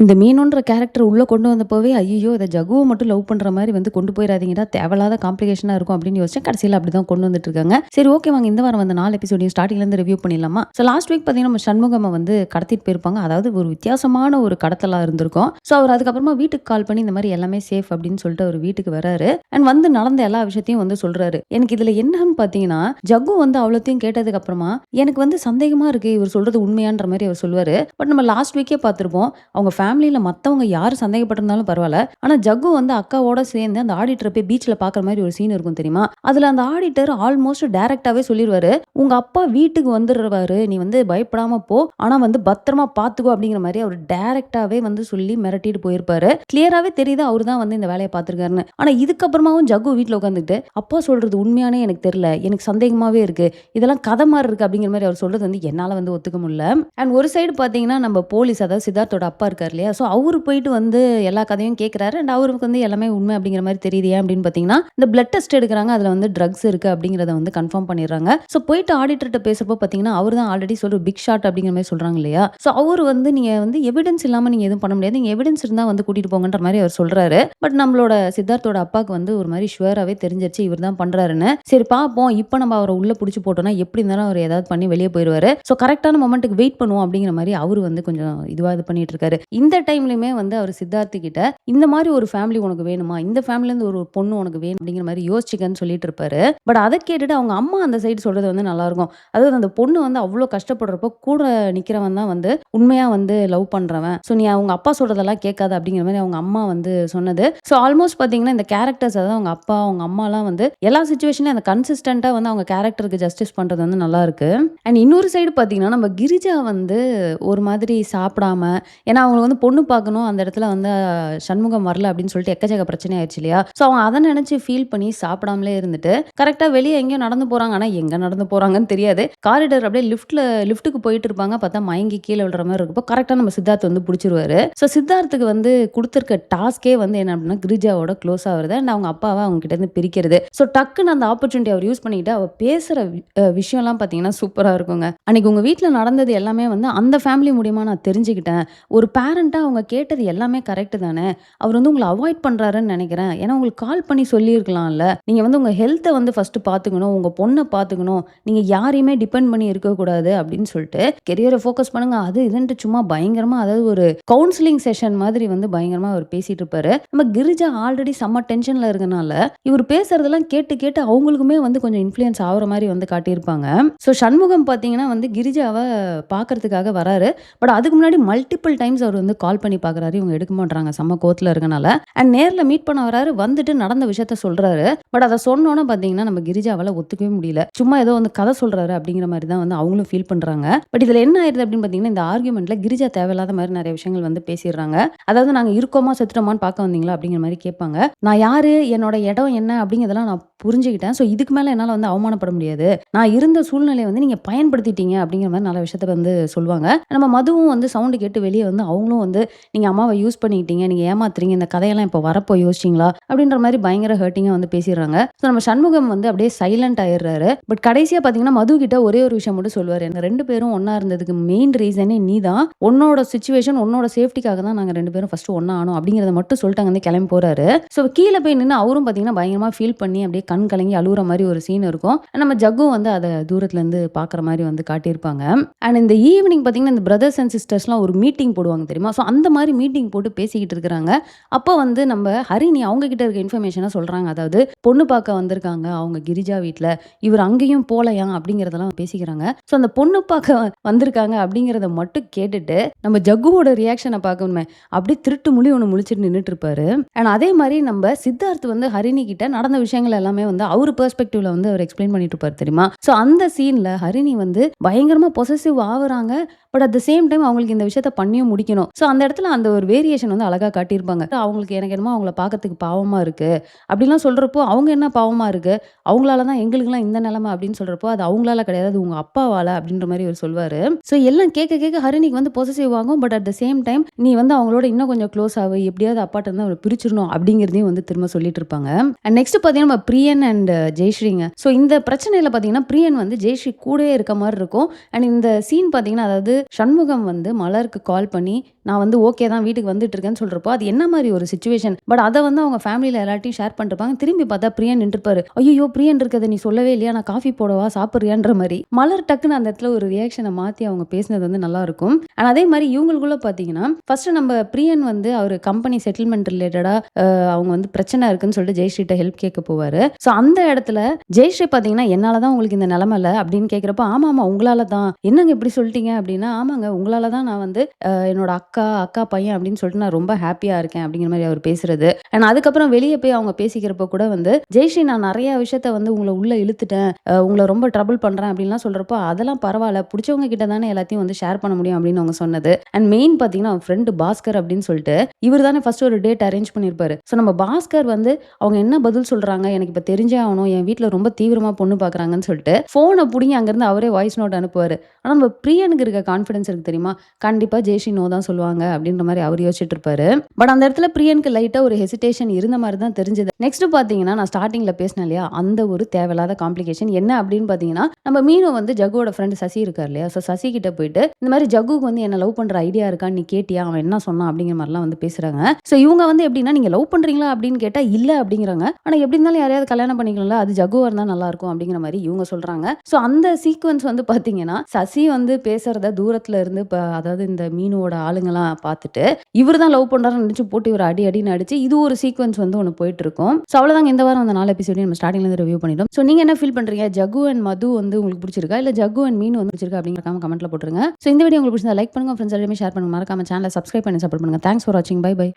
இந்த மீனுன்ற கேரக்டர் உள்ள கொண்டு வந்தப்போவே, ஐய்யயோ! இத ஜகுவ மட்டும் லவ் பண்ற மாரி வந்து கொண்டு போயிறாதீங்கடா, தேவையில்லாத காம்ப்ளிகேஷனா இருக்கும் அப்படின்னு யோசிச்சேன். கடைசியில அப்படிதான் கொண்டு வந்துட்டு இருக்காங்க. சரி, ஓகே, வாங்க இந்த வாரம் வந்து 4 எபிசோடையும் ஸ்டார்ட்டிங்ல இருந்து ரிவ்யூ பண்ணிடலாமா? ஸோ லாஸ்ட் வீக் பார்த்தீங்கன்னா, நம்ம சண்முகம வந்து கடத்திட்டு போயிருப்பாங்க. அதாவது ஒரு வித்தியாசமான ஒரு கடத்தலா இருந்திருக்கும். ஸோ அவர் அதுக்கப்புறமா வீட்டுக்கு கால் பண்ணி இந்த மாரி எல்லாமே சேஃப் அப்படின்னு சொல்லிட்டு அவர் வீட்டுக்கு வராரு. அண்ட் வந்து நடந்த எல்லா விஷயத்தையும் வந்து சொல்றாரு. எனக்கு இதுல என்னன்னு பார்த்தீங்கன்னா, ஜக்கு வந்து அவ்வளோத்தையும் கேட்டதுக்கு அப்புறமா, எனக்கு வந்து சந்தேகமா இருக்கு இவர் சொல்றது உண்மையான்ற மாரி அவர் சொல்லுவாரு. பட் நம்ம லாஸ்ட் வீக்கே பார்த்திருப்போம். அவங்க ஃபேமிலியில மத்தவங்க யார் சந்தேகப்பட்டிருந்தாலும் பரவால்ல. ஆனா ஜக்கு வந்து அக்காவோட சேர்ந்து அந்த ஆடிட்டர போய் பீச்ல பார்க்குற மாரி ஒரு சீன் இருக்கும் தெரியுமா? அதுல அந்த ஆடிட்டர் ஆல்மோஸ்ட் டைரக்ட்டாவே சொல்லிருவாரு. "உங்க அப்பா வீட்டுக்கு வந்துருவாரு. நீ வந்து பயப்படாம போ. ஆனா வந்து பத்திரமா பார்த்துக்கோ" அப்படிங்கிற மாரி அவர் டைரக்ட்டாவே வந்து சொல்லி மிரட்டிட்டு போயிருப்பாரு. கிளியராவே தெரியுது அவரு தான் வந்து இந்த வேலைய பார்த்துருக்காருன்னு. ஆனா இதுக்கப்புறமாவும் ஜக்கு வீட்ல உட்காந்துட்டு, "அப்பா சொல்றது உண்மையானே எனக்கு தெரியல. எனக்கு சந்தேகமாவே இருக்கு. இதெல்லாம் கதை மாரி இருக்கு" அப்படிங்கிற மாரி அவர் சொல்றது வந்து என்னால வந்து ஒத்துக்க முடியல. அண்ட் ஒரு சைடு பார்த்தீங்கன்னா, நம்ம போலீஸ், அதாவது சித்தார்த்தோட அப்பா இருக்காரு இல்லையா? ஸோ அவரு போயிட்டு வந்து எல்லா கதையும் கேட்குறாரு. அண்ட் அவருக்கு வந்து எல்லாமே உண்மை அப்படிங்கிற மாரி தெரியுது. ஏன் அப்படின்னு பார்த்தீங்கன்னா, இந்த பிளட் டெஸ்ட் எடுக்குறாங்க. அதுல வந்து ட்ரக்ஸ் இருக்கு அப்படிங்கிறத வந்து கன்ஃபார்ம் பண்ணிடுறாங்க. ஸோ போயிட்டு ஆடிட்டர்ட்ட பேசுறப்போ பார்த்தீங்கன்னா, அவரு தான் ஆல்ரெடி பிக் ஷாட் அப்படிங்கிற மாரி சொல்றாங்க இல்லையா? ஸோ அவரு வந்து நீங்க வந்து எவிடன்ஸ் இல்லாம நீங்க எதுவும் பண்ண முடியாது. நீங்க எவிடன்ஸ் இருந்தா வந்து கூட்டிட்டு போங்கன்ற மாரி அவர் சொல்றாரு. பட் நம்மளோட சித்தார்த்தோட அப்பாக்கு வந்து ஒரு மாரி ஷுவராவே தெரிஞ்சிருச்சு இவர் தான் பண்றாருன்னு. சரி பார்ப்போம். இப்ப நம்ம அவர உள்ள புடிச்சு போட்டோம்னா எப்படி இருந்தாலும் அவர் ஏதாவது பண்ணி வெளிய போயிருவாரு. ஸோ கரெக்ட்டான மொமெண்ட்க்கு வெயிட் பண்ணுவோம் அப்படிங்கிற மாரி அவரு வந்து கொஞ்சம் இதுவா இது பண்ணிட்டு இருக்காரு. இந்த டைம்லயுமே வந்து அவர் சித்தார்த் கிட்ட இந்த மாரி ஒரு ஃபேமிலி உனக்கு வேணுமா? இந்த ஃபேமிலில இருந்து ஒரு பொண்ணு உனக்கு வேணும் அப்படிங்கிற மாரி யோசிச்சுக்கன்னு சொல்லிட்டு இருப்பாரு. பட் அத கேட்டுட்டு அவங்க அம்மா அந்த சைடு சொல்றது வந்து நல்லா இருக்கும். அதாவது அந்த பொண்ணு வந்து அவ்ளோ கஷ்டப்படுறப்போ கூட நிக்கிறவன் தான் வந்து உண்மையா வந்து லவ் பண்றவன். ஸோ நீ அவங்க அப்பா சொல்றதெல்லாம் கேட்காத அப்படிங்கிற மாரி அவங்க அம்மா வந்து சொன்னது. ஸோ ஆல்மோஸ்ட் பார்த்தீங்கன்னா, இந்த கேரக்டர்ஸ், அதாவது அவங்க அப்பா, அவங்க அம்மாலாம் வந்து எல்லா சிச்சுவேஷன்லயும் அந்த கன்சிஸ்டன்ட்டா வந்து அவங்க கேரக்டருக்கு ஜஸ்டிஸ் பண்றது வந்து நல்லா இருக்கு. அண்ட் இன்னொரு சைடு பார்த்தீங்கன்னா, நம்ம கிரிஜா வந்து ஒரு மாதிரி சாப்பிடாம, ஏன்னா அவங்களுக்கு வந்து பொண்ணு பார்க்கணும். அந்த இடத்துல வந்து சண்முகம் வரல அப்படின்னு சொல்லிட்டு எக்கச்சக்க பிரச்சனை ஆயிடுச்சு இல்லையா? ஸோ அவங்க அத நினைச்சு ஃபீல் பண்ணி சாப்பிடாமலே இருந்துட்டு, கரெக்ட்டா வெளிய எங்கேயோ நடந்து போறாங்க. ஆனா எங்க நடந்து போறாங்கன்னு தெரியாது. காரிடார் அப்படியே லிஃப்ட்டுக்கு போயிட்டு இருப்பாங்க. பார்த்தா மயங்கி கீழ விழுற மாரி இருக்கப்போ, கரெக்ட்டா நம்ம சித்தார்த் வந்து புடிச்சிருவாரு. ஸோ சித்தார்த்துக்கு வந்து குடுத்திருக்க டாஸ்க்கே வந்து என்ன அப்படின்னா, கிரிஜாவோட க்ளோஸ் ஆவுறது அண்ட் அவங்க அப்பாவ அவங்க கிட்ட இருந்து பிரிக்கிறது. ஸோ டக்குன்னு அந்த ஆப்பர்ச்சுனிட்டி அவர் யூஸ் பண்ணிக்கிட்டு, அவ பேசுற விஷயம்லாம் பார்த்தீங்கன்னா சூப்பரா இருக்குங்க. அன்னைக்கு உங்க வீட்ல நடந்தது எல்லாமே வந்து அந்த ஃபேமிலி மூலியமா நான் தெரிஞ்சுக்கிட்டேன். ஒரு பேரண்ட்டா அவங்க கேட்டது எல்லாமே கரெக்ட் தானே. அவர் வந்து உங்கள அவாய்ட் பண்றாருன்னு நெனைக்கிறேன். ஏன்னா உங்களுக்கு கால் பண்ணி சொல்லியிருக்கலாம்ல. நீங்க வந்து உங்க ஹெல்த்த வந்து ஃபர்ஸ்ட்டு பார்த்துக்கணும். உங்க பொண்ண பார்த்துக்கணும். நீங்க யாரையுமே டிபெண்ட் பண்ணி இருக்கக்கூடாது அப்படின்னு சொல்லிட்டு, கெரியர ஃபோக்கஸ் பண்ணுங்க. அது இதுன்ட்டு சும்மா பயங்கரமா, அதாவது ஒரு கவுன்சிலிங் செஷன் மாதிரி வந்து பயங்கரமா அவர் பேசிட்டு இருப்பாரு. நம்ம கிரிஜா ஆல்ரெடி செம்ம டென்ஷன்ல இருக்கனால, இவர் பேசுறதெல்லாம் கேட்டு கேட்டு அவங்களுக்குமே வந்து கொஞ்சம் இன்ஃப்ளூயன்ஸ் ஆகுற மாரி வந்து காட்டியிருப்பாங்க. ஸோ சண்முகம் பார்த்தீங்கன்னா வந்து கிரிஜாவ பார்க்கறதுக்காக வராரு. பட் அதுக்கு முன்னாடி மல்டிபிள் டைம்ஸ் அவர் வந்து கால் பண்ணி பார்க்குறாரு. இவங்க எடுக்க மாட்றாங்க. செம்ம கோவத்துல இருக்கனால. அண்ட் நேர்ல மீட் பண்ண வராரு. வந்துட்டு நடந்த விஷயத்த சொல்றாரு. பட் அத சொன்னோனே பார்த்தீங்கன்னா, நம்ம கிரிஜாவால ஒத்துக்கவே முடியல. சும்மா ஏதோ வந்து கதை சொல்றாரு அப்படிங்கிற மாரி தான் வந்து அவங்களும் ஃபீல் பண்றாங்க. பட் இதுல என்ன ஆயிருது அப்படின்னு பார்த்தீங்கன்னா, இந்த ஆர்கியூமெண்ட்ல கிரிஜா தேவையில்லாத மாரி நெறைய விஷயங்கள் வந்து பேசிடுறாங்க. அதாவது நாங்க இருக்கோமா செத்துட்டோமான்னு பார்க்க வந்தீங்களா அப்படிங்கிற மாரி கேட்பாங்க. நான் யாரு? என்னோட இடம் என்ன? அப்படிங்கிறதெல்லாம் நான் புரிஞ்சுக்கிட்டேன். ஸோ இதுக்கு மேல என்னால வந்து அவமானப்பட முடியாது. நான் இருந்த சூழ்நிலைய வந்து நீங்க பயன்படுத்திட்டீங்க அப்படிங்கிற மாரி நல்ல விஷயத்த வந்து சொல்லுவாங்க. நம்ம மதுவும் வந்து சவுண்ட் கேட்டு வெளிய வந்து அவங்களும் வந்து, நீங்க அம்மாவ யூஸ் பண்ணிக்கிட்டீங்க. நீங்க ஏமாத்துறீங்க. இந்த கதையெல்லாம் இப்ப வரப்போ யோசிச்சீங்களா? அப்படின்ற மாரி பயங்கர ஹர்ட்டிங்கா வந்து பேசிடுறாங்க. ஸோ நம்ம சண்முகம் வந்து அப்படியே சைலண்ட் ஆயிடுறாரு. பட் கடைசியா பார்த்தீங்கன்னா, மது கிட்ட ஒரே ஒரு விஷயம் மட்டும் சொல்லுவாரு. "எங்க 2 பேரும் ஒண்ணா இருந்ததுக்கு மெயின் ரீசனே நீ தான். உன்னோட சிச்சுவேஷன், உன்னோட சேஃப்டிக்காக தான் நாங்க 2 பேரும் ஃபர்ஸ்ட் ஒண்ணா ஆனோம்." அப்படிங்கிறத மட்டும் சொல்லிட்டு அங்க இருந்து கிளம்பி போறாரு. ஸோ கீழ போய் நின்னு அவரும் பார்த்தீங்கன்னா, பயங்கரமா ஃபீல் பண்ணி அப்படியே கண் கலங்கி அழுவுற மாரி ஒரு சீன் இருக்கும். நம்ம ஜக்கும் வந்து அத தூரத்துல இருந்து பார்க்குற மாரி வந்து காட்டியிருப்பாங்க. அண்ட் இந்த ஈவினிங் பார்த்தீங்கன்னா, இந்த பிரதர்ஸ் அண்ட் சிஸ்டர்ஸ்லாம் ஒரு மீட்டிங் போடுவாங்க தெரியுமா? ஸோ அந்த மாரி மீட்டிங் போட்டு பேசிக்கிட்டு இருக்கிறாங்க. அப்போ வந்து நம்ம ஹரிணி அவங்க கிட்ட இருக்க இன்ஃபர்மேஷன சொல்றாங்க. அதாவது பொண்ணு பார்க்க வந்திருக்காங்க அவங்க கிரிஜா வீட்ல. இவர் அங்கேயும் போலயாம் அப்படிங்கிறதெல்லாம் பேசிக்கிறாங்க. ஸோ அந்த பொண்ணு பார்க்க வந்திருக்காங்க அப்படிங்கிறத மட்டும் கேட்டுட்டு, நம்ம ஜக்குவோட ரியாக்ஷன பார்க்கணுமே. அப்படியே திருட்டு முழி ஒண்ணு முழிச்சுட்டு நின்னுட்டு இருப்பாரு. அண்ட் அதே மாரி நம்ம சித்தார்த் வந்து ஹரிணி கிட்ட நடந்த விஷயங்கள் எல்லாமே வந்து அவரு பெர்ஸ்பெக்டிவ்ல வந்து அவர் எக்ஸ்பிளைன் பண்ணிட்டு இருப்பாரு தெரியுமா? ஸோ அந்த சீன்ல ஹரிணி வந்து பயங்கரமா பொசசிவ் ஆவுறாங்க. But at the same time அவங்களுக்கு இந்த விஷயத்த பண்ணியும் முடிக்கணும். ஸோ அந்த இடத்துல அந்த ஒரு வேரியேஷன் வந்து அழகா காட்டியிருப்பாங்க. அவங்களுக்கு எனக்கு என்னமோ அவங்கள பார்க்கறதுக்கு பாவமா இருக்கு. அப்படிலாம் சொல்றப்போ, அவங்க என்ன பாவமா இருக்கு? அவங்களால தான் எங்களுக்கெல்லாம் இந்த நிலைமை அப்படின்னு சொல்றப்போ, அது அவங்களால கிடையாது. அது உங்க அப்பாவால அப்படின்ற மாரி அவர் சொல்வாரு. ஸோ எல்லாம் கேட்க கேட்க ஹரிணிக்கு வந்து பொசசிவ் ஆகும். But at the same time நீ வந்து அவங்களோட இன்னும் கொஞ்சம் க்ளோஸ் ஆவு. எப்படியாவது அப்பாட்ட இருந்து அவர பிரிச்சிரணும் அப்படிங்கிறதையும் வந்து திரும்ப சொல்லிட்டு இருப்பாங்க. அண்ட் நெக்ஸ்ட் பார்த்தீங்கன்னா, நம்ம பிரியன் அண்ட் ஜெயஸ்ரீங்க. ஸோ இந்த பிரச்சனையில பார்த்தீங்கன்னா, பிரியன் வந்து ஜெயஸ்ரீ கூடவே இருக்க மாரி இருக்கும். அண்ட் இந்த சீன் பார்த்தீங்கன்னா, அதாவது சண்முகம் வந்து மலருக்கு கால் பண்ணி, நான் வந்து ஓகே தான் வீட்டுக்கு வந்துட்டு இருக்கேன்னு சொல்றப்போ அது என்ன மாதிரி ஒரு சுச்சுவேஷன். பட் அதை வந்து அவங்க ஃபேமிலியில எல்லாத்தையும் ஷேர் பண்ணிருப்பாங்க. திரும்பி பார்த்தா பிரியன் நின்றுப்பாரு. ஐயோ பிரியன் இருக்கதை நீ சொல்லவே இல்லையா, நான் காஃபி போடவா சாப்பிட்றியான்ற மாதிரி. மலர் டக்குன்னு அந்த இடத்துல ஒரு ரியாக்ஷனை மாற்றி அவங்க பேசினது வந்து நல்லா இருக்கும். அண்ட் அதே மாதிரி இவங்களுக்குள்ள பார்த்தீங்கன்னா ஃபர்ஸ்ட் நம்ம பிரியன் வந்து அவர் கம்பெனி செட்டில்மெண்ட் ரிலேட்டடா அவங்க வந்து பிரச்சனை இருக்குன்னு சொல்லிட்டு ஜெயஸ்ரீட்ட ஹெல்ப் கேட்க போவாரு. ஸோ அந்த இடத்துல ஜெயஸ்ரீ பார்த்தீங்கன்னா என்னால தான் உங்களுக்கு இந்த நிலைமை இல்லை அப்படின்னு கேட்குறப்ப ஆமா ஆமா உங்களால தான், என்னங்க இப்படி சொல்லிட்டீங்க அப்படின்னா, ஆமாங்க உங்களால தான் நான் வந்து என்னோட அக்கா பையன் அப்படின்னு சொல்லிட்டு நான் ரொம்ப ஹாப்பியா இருக்கேன் அப்படிங்கிற மாதிரி அவர் பேசுறது. அண்ட் அதுக்கப்புறம் வெளியே போய் அவங்க பேசிக்கிறப்ப கூட வந்து ஜெயஸ்ரீ நான் நிறைய விஷயத்த வந்து உங்களை உள்ள இழுத்துட்டேன், உங்களை ரொம்ப ட்ரபிள் பண்றேன் அப்படின்லாம் சொல்றப்போ அதெல்லாம் பரவாயில்ல, பிடிச்சவங்க கிட்ட தானே எல்லாத்தையும் வந்து ஷேர் பண்ண முடியும் அப்படின்னு அவங்க சொன்னது. அண்ட் மெயின் பார்த்தீங்கன்னா அவன் ஃப்ரெண்டு பாஸ்கர் அப்படின்னு சொல்லிட்டு இவர் தானே ஃபர்ஸ்ட் ஒரு டேட் அரேஞ்ச் பண்ணியிருப்பாரு. ஸோ நம்ம பாஸ்கர் வந்து அவங்க என்ன பதில் சொல்றாங்க, எனக்கு இப்போ தெரிஞ்சே ஆகணும், என் வீட்டில் ரொம்ப தீவிரமா பொண்ணு பார்க்குறாங்கன்னு சொல்லிட்டு ஃபோனை பிடிங்கி அங்கேருந்து அவரே வாய்ஸ் நோட் அனுப்புவார். ஆனால் நம்ம பிரியனுக்கு இருக்க கான்ஃபிடன்ஸ் இருக்கு தெரியுமா, கண்டிப்பாக ஜெயஸ்ரீ நோ தான் சொல்லுவாங்க அப்படின்ற மாதிரி அவர் யோசிச்சுட்டு இருப்பாரு. பட் அந்த இடத்துல பிரியனுக்கு லைட்டாக ஒரு ஹெசிடேஷன் இருந்த மாதிரி தான் தெரிஞ்சது. நெக்ஸ்ட் பார்த்தீங்கன்னா நான் ஸ்டார்டிங்கில் பேசினேன் இல்லையா, அந்த ஒரு தேவையில்லாத காம்ப்ளிகேஷன் என்ன அப்படின்னு பார்த்தீங்கன்னா நம்ம மீனு வந்து ஜகுவோட ஃப்ரெண்டு சசி இருக்கார் இல்லையா, ஸோ சசி கிட்ட போயிட்டு இந்த மாதிரி ஜகுக்கு வந்து என்ன லவ் பண்ற ஐடியா இருக்கான்னு நீ கேட்டியா, அவன் என்ன சொன்னான் அப்படிங்கிற மாதிரிலாம் வந்து பேசுறாங்க. ஸோ இவங்க வந்து எப்படின்னா நீங்க லவ் பண்றீங்களா அப்படின்னு கேட்டா இல்ல அப்படிங்கிறாங்க. ஆனா எப்படி இருந்தாலும் யாரையாவது கல்யாணம் பண்ணிக்கலாம்ல, அது ஜகுவா இருந்தா நல்லா இருக்கும் அப்படிங்கிற மாதிரி இவங்க சொல்றாங்க. ஸோ அந்த சீக்வன்ஸ் வந்து பாத்தீங்கன்னா சசி வந்து பேசுறத தூரத்துல இருந்து அதாவது இந்த மீனோட ஆளுங்கெல்லாம் பார்த்துட்டு இவர் தான் லவ் பண்றாருன்னு நினைச்சு போட்டு இவர் அடி அடின்னு அடிச்சு இது ஒரு சீக்வன்ஸ் வந்து ஒன்று போயிட்டு இருக்கும். ஸோ அவ்வளோதாங்க இந்த வாரம் அந்த 4 எபிசோடையும் நம்ம ஸ்டார்டிங்ல இருந்து ரிவ்யூ பண்ணிட்டோம். ஸோ நீங்க என்ன ஃபீல் பண்றீங்க, ஜகு அண்ட் மது வந்து உங்களுக்கு பிடிச்சிருக்கா இல்ல ஜகு அண்ட் மீன் வந்து பிடிச்சிருக்கா அப்படிங்கிற கமெண்ட்ல போட்டுருங்க. ஸோ இந்த வீடியோ உங்களுக்கு பிடிச்சா லைக் பண்ணுங்க, ஃப்ரெண்ட்ஸ் எல்லாமே ஷேர் பண்ணுங்க, மறக்காம சேனலை சப்ஸ்கிரைப் பண்ணி சப்போர்ட் பண்ணுங்க. தேங்க்ஸ் ஃபார் வாட்சிங், பை பை.